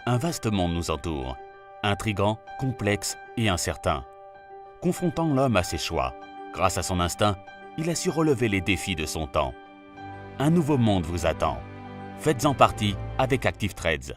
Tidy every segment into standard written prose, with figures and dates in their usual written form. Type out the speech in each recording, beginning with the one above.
Un vaste monde nous entoure, intrigant, complexe et incertain. Confrontant l'homme à ses choix, grâce à son instinct, il a su relever les défis de son temps. Un nouveau monde vous attend. Faites-en partie avec Active Trades.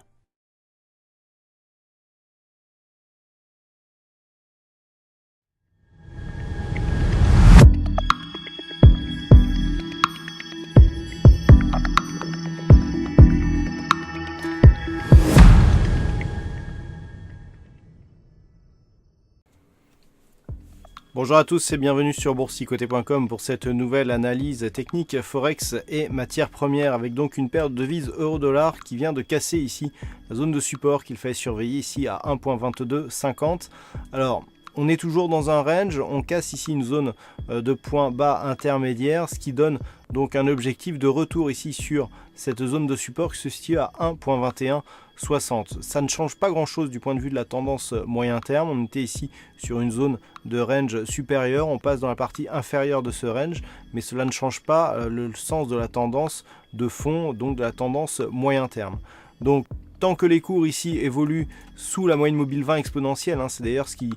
Bonjour à tous et bienvenue sur boursicoté.com pour cette nouvelle analyse technique Forex et matières premières avec donc une paire de devises euro-dollar qui vient de casser ici la zone de support qu'il fallait surveiller ici à 1.2250. Alors on est toujours dans un range, on casse ici une zone de point bas intermédiaire, ce qui donne donc un objectif de retour ici sur cette zone de support qui se situe à 1.2160. Ça ne change pas grand chose du point de vue de la tendance moyen terme. On était ici sur une zone de range supérieure, on passe dans la partie inférieure de ce range, mais cela ne change pas le sens de la tendance de fond, donc de la tendance moyen terme. Donc tant que les cours ici évoluent sous la moyenne mobile 20 exponentielle, c'est d'ailleurs ce qui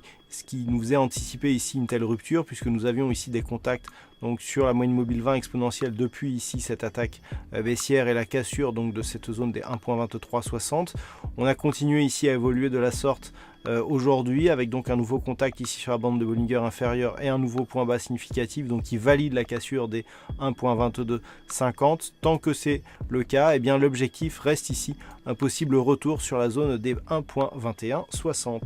nous faisait anticiper ici une telle rupture, puisque nous avions ici des contacts donc sur la moyenne mobile 20 exponentielle depuis ici cette attaque baissière et la cassure donc de cette zone des 1.2360. On a continué ici à évoluer de la sorte aujourd'hui avec donc un nouveau contact ici sur la bande de Bollinger inférieure et un nouveau point bas significatif donc qui valide la cassure des 1.2250. Tant que c'est le cas, bien l'objectif reste ici un possible retour sur la zone des 1.2160.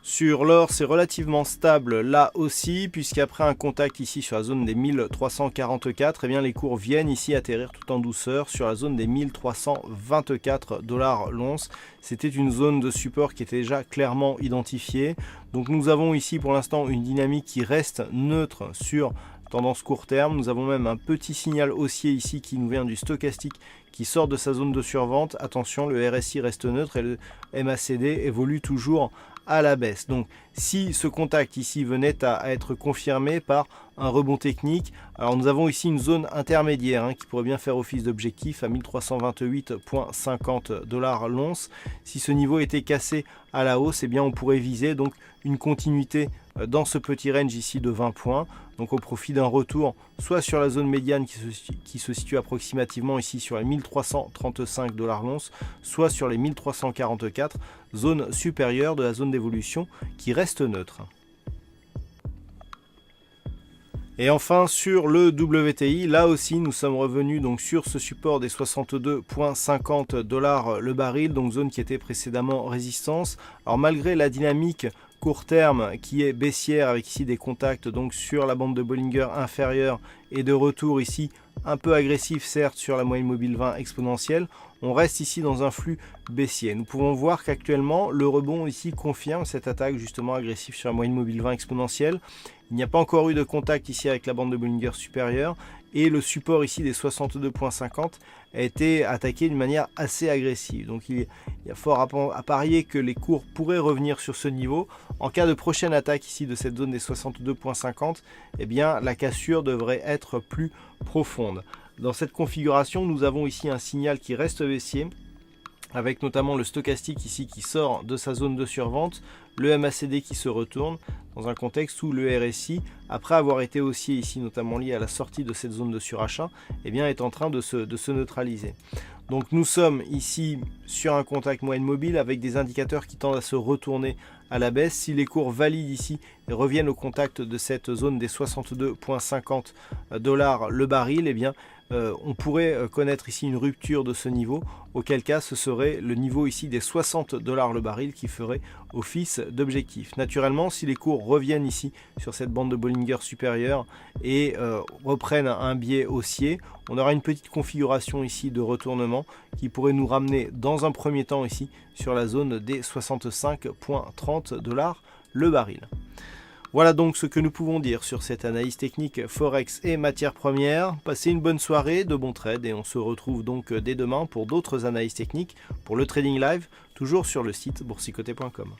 Sur l'or, c'est relativement stable là aussi, puisqu'après un contact ici sur la zone des 1344, bien les cours viennent ici atterrir tout en douceur sur la zone des 1324 $ l'once. C'était une zone de support qui était déjà clairement identifiée. Donc nous avons ici pour l'instant une dynamique qui reste neutre sur tendance court terme. Nous avons même un petit signal haussier ici qui nous vient du stochastique qui sort de sa zone de survente. Attention, le RSI reste neutre et le MACD évolue toujours à la baisse. Donc si ce contact ici venait à être confirmé par un rebond technique, alors nous avons ici une zone intermédiaire qui pourrait bien faire office d'objectif à 1328,50 $ l'once. Si ce niveau était cassé à la hausse, bien on pourrait viser donc une continuité dans ce petit range ici de 20 points, donc au profit d'un retour soit sur la zone médiane qui se situe approximativement ici sur les 1335 $ l'once, soit sur les 1344, zone supérieure de la zone d'évolution qui reste neutre. Et enfin sur le WTI, là aussi nous sommes revenus donc sur ce support des 62,50 $ le baril, donc zone qui était précédemment résistance. Alors malgré la dynamique court terme qui est baissière avec ici des contacts donc sur la bande de Bollinger inférieure et de retour ici un peu agressif certes sur la moyenne mobile 20 exponentielle, on reste ici dans un flux baissier. Nous pouvons voir qu'actuellement le rebond ici confirme cette attaque justement agressive sur la moyenne mobile 20 exponentielle. Il n'y a pas encore eu de contact ici avec la bande de Bollinger supérieure et le support ici des 62,50 a été attaqué d'une manière assez agressive. Donc il y a fort à parier que les cours pourraient revenir sur ce niveau. En cas de prochaine attaque ici de cette zone des 62,50, bien la cassure devrait être plus profonde. Dans cette configuration, nous avons ici un signal qui reste baissier, avec notamment le stochastique ici qui sort de sa zone de survente, le MACD qui se retourne dans un contexte où le RSI, après avoir été haussier ici notamment lié à la sortie de cette zone de surachat, est en train de se neutraliser. Donc nous sommes ici sur un contact moyenne mobile avec des indicateurs qui tendent à se retourner à la baisse. Si les cours valident ici et reviennent au contact de cette zone des 62,50 $ le baril, on pourrait connaître ici une rupture de ce niveau, auquel cas ce serait le niveau ici des 60 $ le baril qui ferait office d'objectif. Naturellement, si les cours reviennent ici sur cette bande de Bollinger supérieure et reprennent un biais haussier, on aura une petite configuration ici de retournement qui pourrait nous ramener dans un premier temps ici sur la zone des 65,30 $ le baril. Voilà donc ce que nous pouvons dire sur cette analyse technique Forex et matières premières. Passez une bonne soirée, de bons trades et on se retrouve donc dès demain pour d'autres analyses techniques pour le Trading Live, toujours sur le site boursicoté.com.